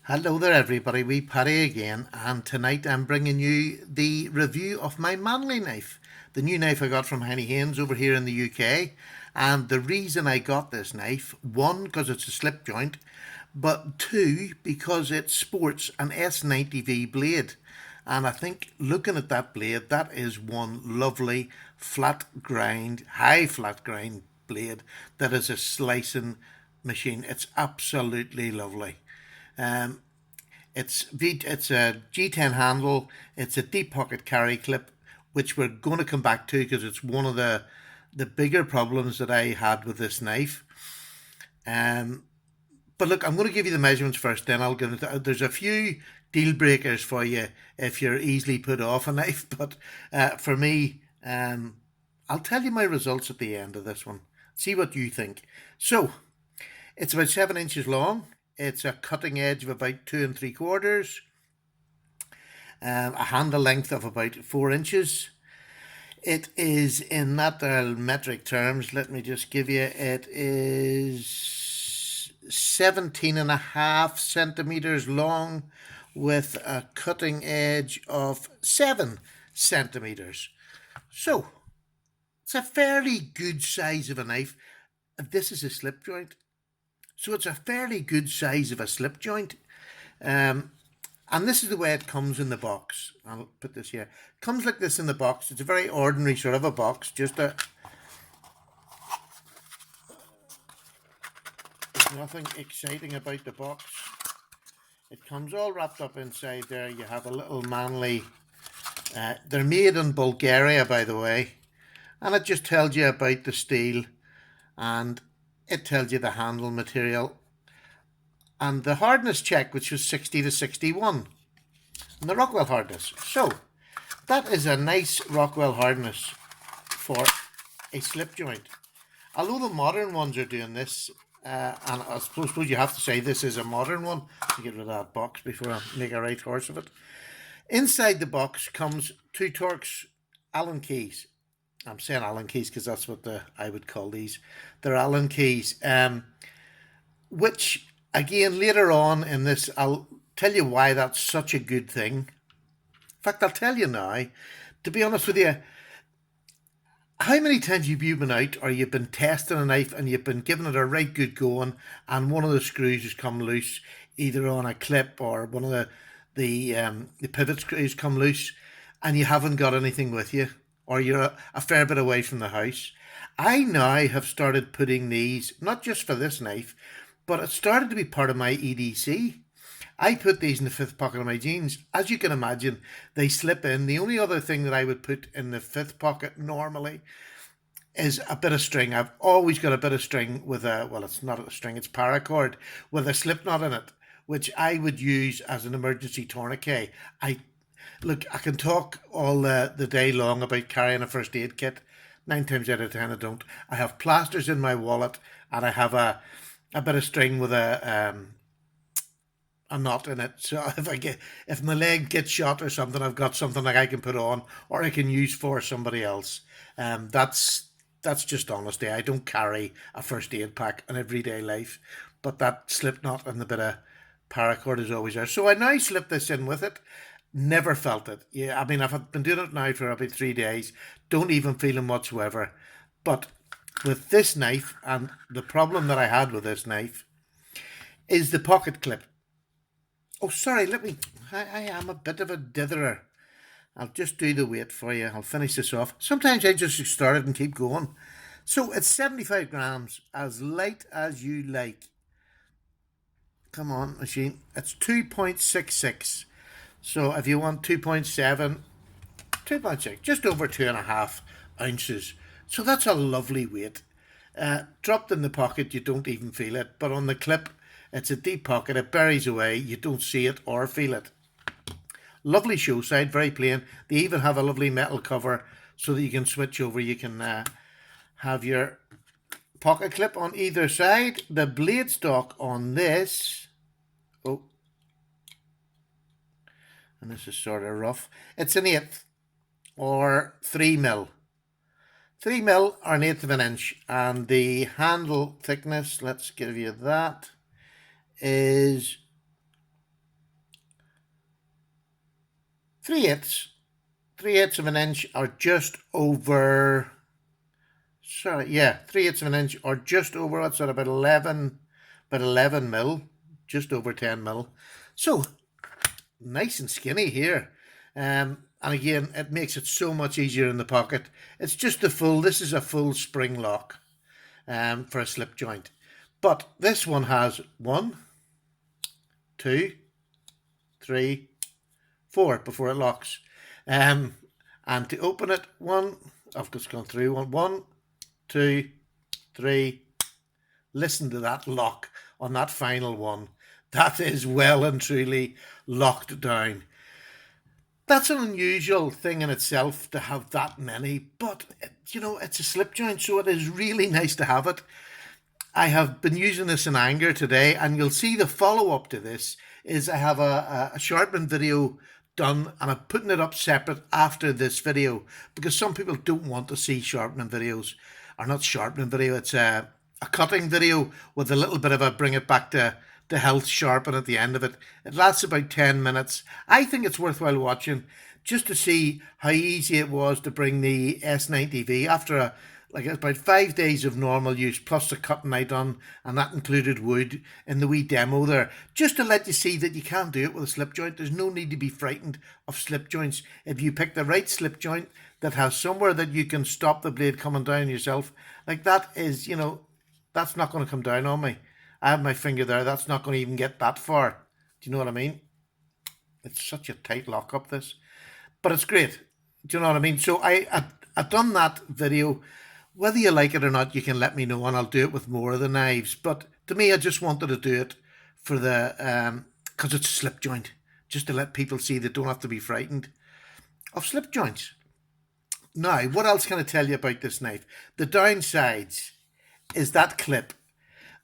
Hello there everybody, we Paddy again, and tonight I'm bringing you the review of my Manly knife. The new knife I got from Henny Haynes over here in the UK. And the reason I got this knife, one, because it's a slip joint, but two, because it sports an s90v blade. And I think looking at that blade, that is one lovely flat grind, high flat grind blade that is a slicing machine. It's absolutely lovely. Um, it's a G10 handle. It's a deep pocket carry clip, which we're going to come back to because it's one of the bigger problems that I had with this knife. Um, but look, I'm going to give you the measurements first. Then I'll give it. There's a few deal breakers for you if you're easily put off a knife. But for me, I'll tell you my results at the end of this one. See what you think. So it's about 7 inches long. It's a cutting edge of about 2 3/4, a handle length of about 4 inches. It is in metric terms. Let me just give you. It is 17.5 centimeters long, with a cutting edge of 7 centimeters. So it's a fairly good size of a knife. This is a slip joint. So it's a fairly good size of a slip joint. And this is the way it comes in the box. I'll put this here. It comes like this in the box. It's a very ordinary sort of a box. There's nothing exciting about the box. It comes all wrapped up inside there. You have a little Manly. They're made in Bulgaria, by the way. And it just tells you about the steel, and it tells you the handle material and the hardness check, which was 60 to 61, and the Rockwell hardness. So that is a nice Rockwell hardness for a slip joint. Although the modern ones are doing this, and I suppose you have to say this is a modern one to get rid of that box before I make a right horse of it. Inside the box comes two Torx Allen keys. I'm saying Allen keys because that's what I would call these. They're Allen keys, which again later on in this I'll tell you why that's such a good thing. In fact, I'll tell you now. To be honest with you, how many times have you been out or you've been testing a knife and you've been giving it a right good going, and one of the screws has come loose, either on a clip or one of the pivot screws come loose, and you haven't got anything with you, or you're a fair bit away from the house? I now have started putting these, not just for this knife, but it started to be part of my EDC. I put these in the fifth pocket of my jeans. As you can imagine, they slip in. The only other thing that I would put in the fifth pocket normally is a bit of string. I've always got a bit of string with well, it's not a string, it's paracord with a slip knot in it, which I would use as an emergency tourniquet. Look, I can talk all the day long about carrying a first aid kit. 9 times out of 10, I don't. I have plasters in my wallet, and I have a bit of string with a knot in it. So if my leg gets shot or something, I've got something like I can put on or I can use for somebody else. That's just honesty. I don't carry a first aid pack in everyday life, but that slip knot and the bit of paracord is always there. So I now slip this in with it. Never felt it. Yeah, I mean, I've been doing it now for about 3 days. Don't even feel them whatsoever. But with this knife, and the problem that I had with this knife is the pocket clip. Oh, sorry, I am a bit of a ditherer. I'll just do the weight for you. I'll finish this off. Sometimes I just start it and keep going. So it's 75 grams, as light as you like. Come on, machine. It's 2.66. So if you want 2.7, 2.6, just over 2.5 ounces. So that's a lovely weight. Dropped in the pocket, you don't even feel it. But on the clip, it's a deep pocket. It buries away. You don't see it or feel it. Lovely show side, very plain. They even have a lovely metal cover so that you can switch over. You can have your pocket clip on either side. The blade stock on this, oh, and this is sort of rough. It's an 1/8 or 3 mil. 3 mil or 1/8 of an inch. And the handle thickness, let's give you that, is 3/8. 3/8 of an inch or just over, sorry, yeah, 3/8 of an inch or just over, what's that, about 11 mil, just over 10 mil. So nice and skinny here. And again, it makes it so much easier in the pocket. It's just this is a full spring lock for a slip joint. But this one has 1, 2, 3, 4 before it locks. And to open it, I've just gone through 1, 2, 3. Listen to that lock on that final one. That is well and truly locked down. That's an unusual thing in itself to have that many, but it's a slip joint, so it is really nice to have it. I have been using this in anger today, and you'll see the follow-up to this is I have a sharpening video done, and I'm putting it up separate after this video because some people don't want to see sharpening videos, or not sharpening video, it's a cutting video with a little bit of a bring it back to health sharpen at the end of it. It lasts about 10 minutes. I think it's worthwhile watching just to see how easy it was to bring the s90v after about 5 days of normal use plus the cutting I done, and that included wood in the wee demo there, just to let you see that you can do it with a slip joint. There's no need to be frightened of slip joints. If you pick the right slip joint that has somewhere that you can stop the blade coming down yourself, like that is, that's not going to come down on me. I have my finger there, that's not going to even get that far. Do you know what I mean? It's such a tight lockup, this. But it's great. Do you know what I mean? So I've done that video. Whether you like it or not, you can let me know, and I'll do it with more of the knives. But to me, I just wanted to do it for the, because it's a slip joint, just to let people see they don't have to be frightened of slip joints. Now, what else can I tell you about this knife? The downsides is that clip.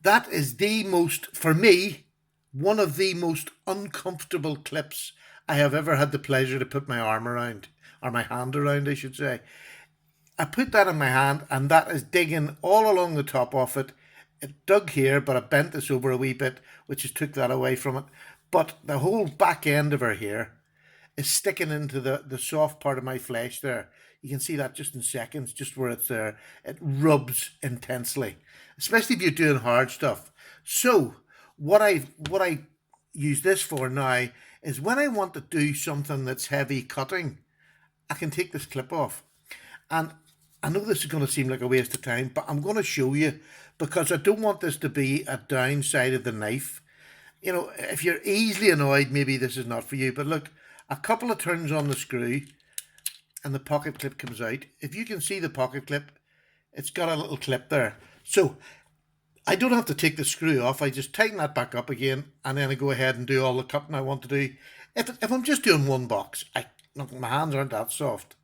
That is for me, one of the most uncomfortable clips I have ever had the pleasure to put my arm around, or my hand around, I should say. I put that in my hand, and that is digging all along the top of it. It dug here, but I bent this over a wee bit, which has took that away from it. But the whole back end of her here is sticking into the soft part of my flesh there. You can see that just in seconds, just where it's there. It rubs intensely, especially if you're doing hard stuff. So what I use this for now is when I want to do something that's heavy cutting, I can take this clip off. And I know this is going to seem like a waste of time, but I'm going to show you because I don't want this to be a downside of the knife. If you're easily annoyed, maybe this is not for you. But look, a couple of turns on the screw and the pocket clip comes out. If you can see the pocket clip, it's got a little clip there. So I don't have to take the screw off. I just tighten that back up again, and then I go ahead and do all the cutting I want to do. If I'm just doing one box, my hands aren't that soft.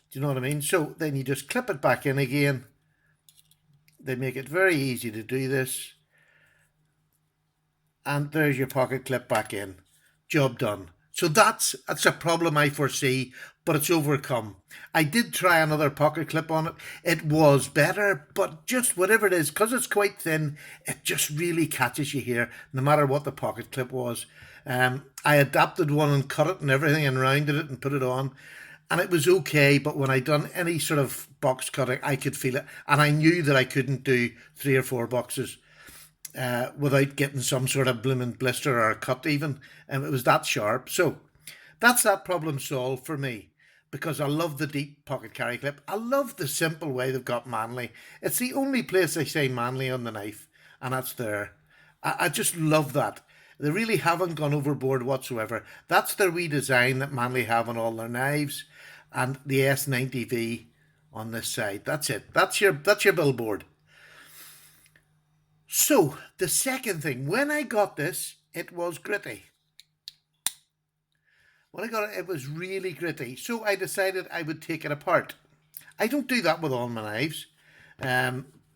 Do you know what I mean? So then you just clip it back in again. They make it very easy to do this. And there's your pocket clip back in. Job done. So that's a problem I foresee, but it's overcome. I did try another pocket clip on it. It was better, but just whatever it is, because it's quite thin, it just really catches you here, no matter what the pocket clip was. I adapted one and cut it and everything and rounded it and put it on. And it was okay, but when I done any sort of box cutting, I could feel it. And I knew that I couldn't do 3 or 4 boxes without getting some sort of blooming blister or a cut even. And it was that sharp. So that's that problem solved for me, because I love the deep pocket carry clip. I love the simple way they've got manly. It's the only place they say manly on the knife, and that's there. I just love that. They really haven't gone overboard whatsoever. That's their wee design that Manly have on all their knives, and the s90v on this side. That's it. That's your billboard. So the second thing, when I got this, it was gritty. When I got it, it was really gritty. So I decided I would take it apart. I don't do that with all my knives,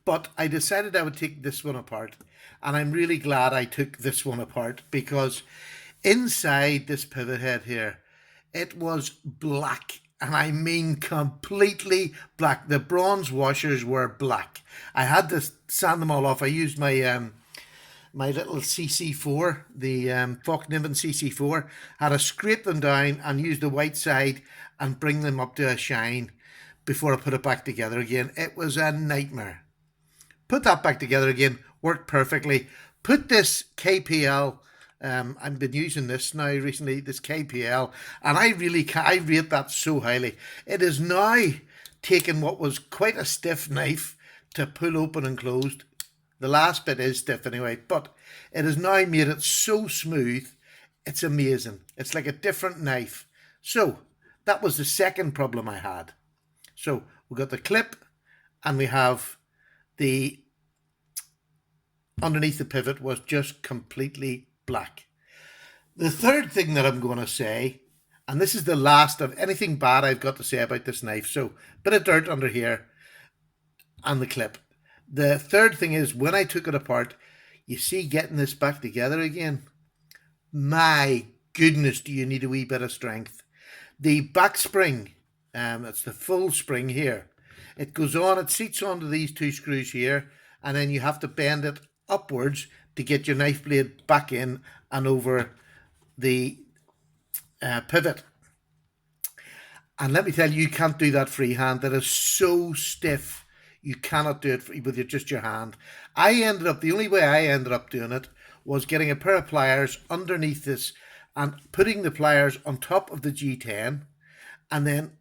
but I decided I would take this one apart. And I'm really glad I took this one apart, because inside this pivot head here, it was black. And I mean completely black. The bronze washers were black. I had to sand them all off. I used my my little CC4, the Niven CC4, had to scrape them down and use the white side and bring them up to a shine before I put it back together again. It was a nightmare. Put that back together again, worked perfectly. Put this KPL, I've been using this now recently, this KPL, and I rate that so highly. It is now taken what was quite a stiff knife to pull open and closed. The last bit is stiff anyway, but it has now made it so smooth, it's amazing. It's like a different knife. So that was the second problem I had. So we got the clip, and we have the underneath the pivot was just completely black. The third thing that I'm going to say, and this is the last of anything bad I've got to say about this knife, so bit of dirt under here and the clip. The third thing is, when I took it apart, you see, getting this back together again, my goodness, do you need a wee bit of strength. The back spring, that's the full spring here, it goes on, it seats onto these two screws here, and then you have to bend it upwards to get your knife blade back in and over the pivot. And let me tell you, you can't do that freehand. That is so stiff. You cannot do it with just your hand. The only way I ended up doing it was getting a pair of pliers underneath this and putting the pliers on top of the G10 and then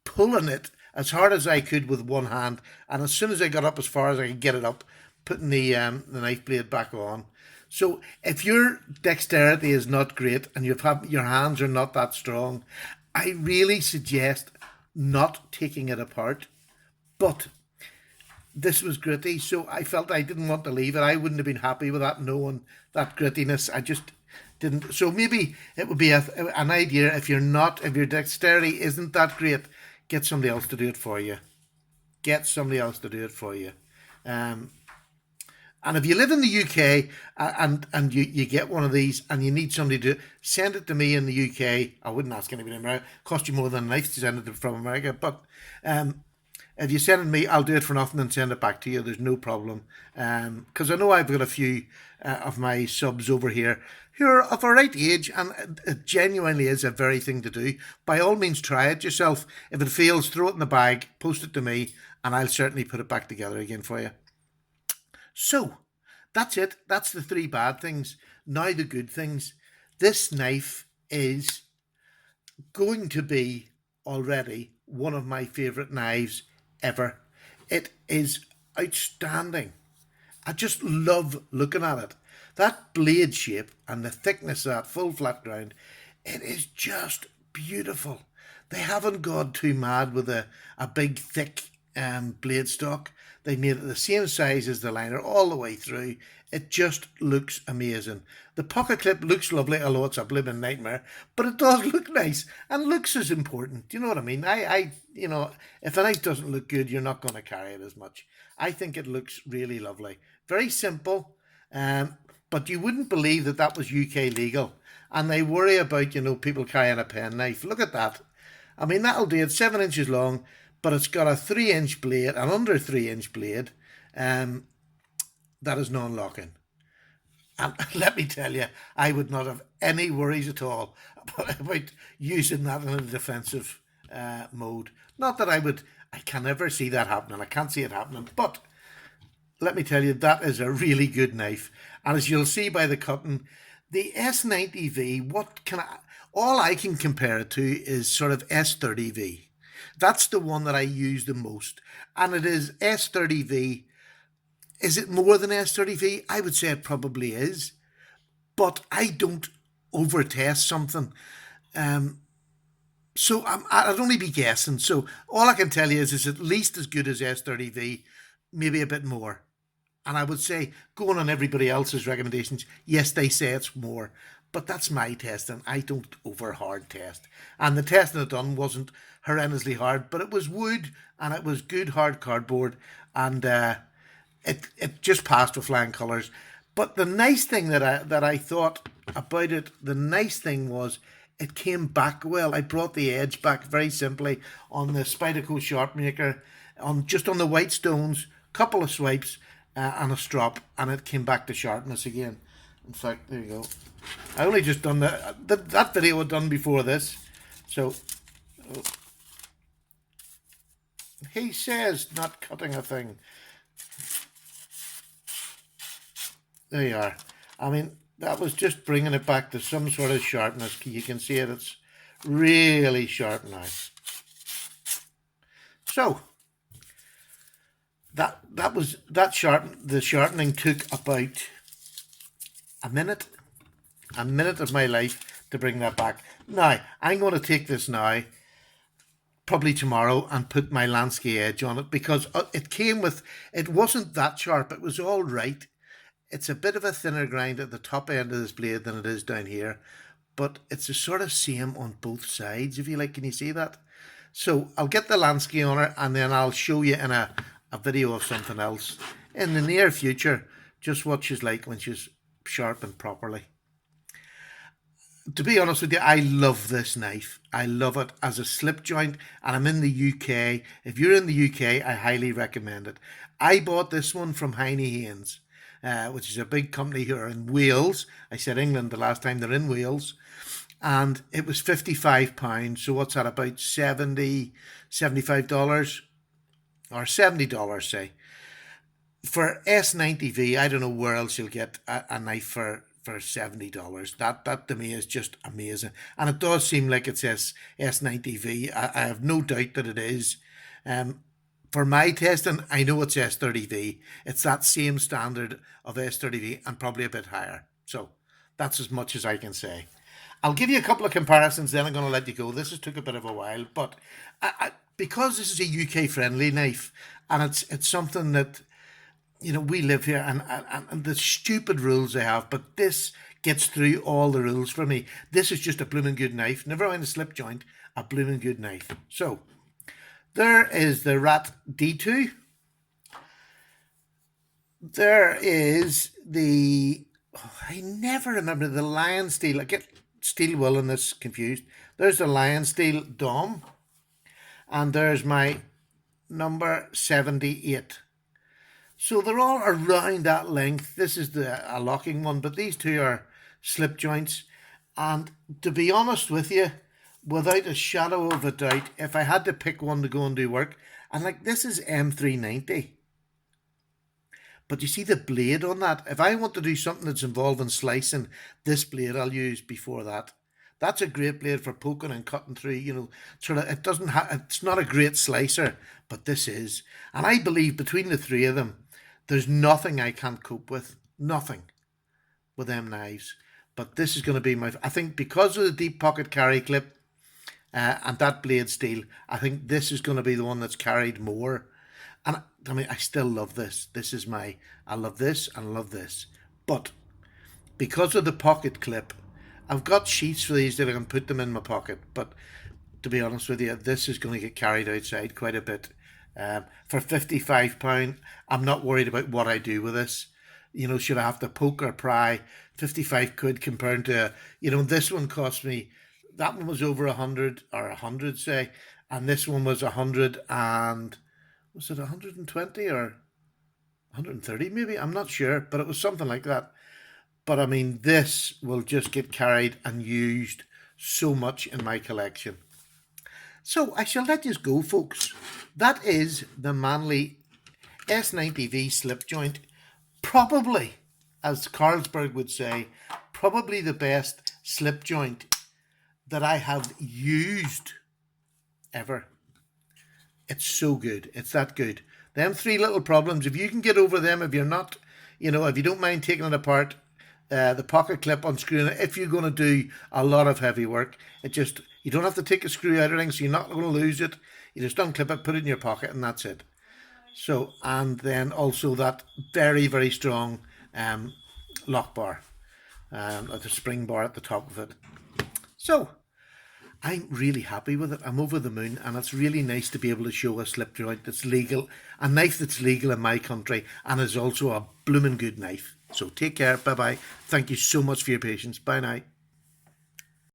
pulling it as hard as I could with one hand. And as soon as I got up as far as I could get it up, putting the knife blade back on. So if your dexterity is not great and your hands are not that strong, I really suggest not taking it apart. But this was gritty, so I felt I didn't want to leave it. I wouldn't have been happy with that, knowing that grittiness. I just didn't. So maybe it would be an idea, if your dexterity isn't that great, get somebody else to do it for you. Get somebody else to do it for you. And if you live in the UK and you get one of these and you need somebody to send it to me in the UK, I wouldn't ask anybody in America. It cost you more than a knife to send it from America. But if you send it to me, I'll do it for nothing and send it back to you. There's no problem. Because I know I've got a few of my subs over here who are of a right age, and it genuinely is a very thing to do. By all means, try it yourself. If it fails, throw it in the bag, post it to me, and I'll certainly put it back together again for you. So, that's it. That's the three bad things. Now the good things. This knife is going to be already one of my favourite knives ever. It is outstanding. I just love looking at it. That blade shape and the thickness of that full flat ground, it is just beautiful. They haven't gone too mad with a big thick blade stock. They made it the same size as the liner all the way through. It just looks amazing. The pocket clip looks lovely, although it's a blooming nightmare, but it does look nice, and looks is important. Do you know what I mean? If a knife doesn't look good, you're not going to carry it as much. I think it looks really lovely. Very simple, but you wouldn't believe that was UK legal. And they worry about, people carrying a pen knife. Look at that. I mean, that'll do it. 7 inches long, but it's got a 3-inch blade, an under 3-inch blade, that is non-locking. And let me tell you, I would not have any worries at all about using that in a defensive mode. Not that I can never see that happening. I can't see it happening, but let me tell you, that is a really good knife. And as you'll see by the cutting, the s90v, all I can compare it to is sort of s30v. That's the one that I use the most. And it is s30v. Is it more than s30v? I would say it probably is. But I don't over-test something. So I'd only be guessing. So all I can tell you is it's at least as good as s30v, maybe a bit more. And I would say, going on everybody else's recommendations, yes, they say it's more. But that's my testing. I don't over-hard test. And the testing I've done wasn't horrendously hard, but it was wood and it was good hard cardboard, and it just passed with flying colours. But the nice thing that I thought about it, the nice thing was it came back well. I brought the edge back very simply on the Spyderco Sharp Maker, just on the white stones, couple of swipes. and a strop, and it came back to sharpness again. In fact, there you go. I only just done that video was done before this. So he says not cutting a thing. There you are. I mean, that was just bringing it back to some sort of sharpness. You can see it, it's really sharp now. So the sharpening took about a minute of my life to bring that back. Now I'm going to take this now, probably tomorrow, and put my Lansky edge on it, because it wasn't that sharp. It was all right. It's a bit of a thinner grind at the top end of this blade than it is down here, but it's the sort of same on both sides, if you like. Can you see that? So I'll get the Lansky on her, and then I'll show you in a video of something else in the near future, just what she's like when she's sharpened properly. To be honest with you, I love this knife. I love it as a slip joint, and I'm in the UK. If you're in the UK, I highly recommend it. I bought this one from Heine Haynes, which is a big company here in Wales. I said England the last time. They're in Wales. And it was £55. So what's that, about $75 or $70, say. For S90v, I don't know where else you'll get a knife for $70. That to me is just amazing. And it does seem like it's S90v. I have no doubt that it is. For my testing, I know it's S30v. It's that same standard of S30v and probably a bit higher. So that's as much as I can say. I'll give you a couple of comparisons, then I'm going to let you go. This has took a bit of a while, but because this is a UK friendly knife, and it's something that, you know, we live here, and the stupid rules they have, but this gets through all the rules for me. This is just a blooming good knife. Never mind a slip joint, a blooming good knife. So there is the Rat D2. There is the, I never remember, the Lion Steel. I get steel wool in this confused. There's the Lion Steel Dom. And there's my number 78. So they're all around that length. This is a locking one, but these two are slip joints. And to be honest with you, without a shadow of a doubt, if I had to pick one to go and do work, and like this is M390. But you see the blade on that? If I want to do something that's involving slicing, this blade I'll use before that. That's a great blade for poking and cutting through, you know, sort of, it's not a great slicer, but this is. And I believe between the three of them, there's nothing I can't cope with. Nothing with them knives. But this is going to be I think because of the deep pocket carry clip and that blade steel, I think this is going to be the one that's carried more. And I mean, I still love this. I love this and I love this. But because of the pocket clip, I've got sheets for these that I can put them in my pocket. But to be honest with you, this is going to get carried outside quite a bit. For £55, I'm not worried about what I do with this. You know, should I have to poke or pry? 55 quid compared to, you know, this one cost me, that one was over 100 or 100, say. And this one was 100 and, was it 120 or 130 maybe? I'm not sure, but it was something like that. But I mean, this will just get carried and used so much in my collection. So I shall let you go, folks. That is the Manly S90v slip joint. Probably, as Carlsberg would say, probably the best slip joint that I have used ever. It's so good. It's that good. Them three little problems, if you can get over them, if you're not, you know, if you don't mind taking it apart, the pocket clip, unscrewing it, if you're going to do a lot of heavy work, you don't have to take a screw out or anything, so you're not going to lose it. You just unclip it, put it in your pocket, and that's it. So, and then also that very, very strong lock bar, the spring bar at the top of it. So, I'm really happy with it. I'm over the moon, and it's really nice to be able to show a slip joint that's legal, a knife that's legal in my country, and is also a blooming good knife. So take care. Bye-bye. Thank you so much for your patience. Bye now.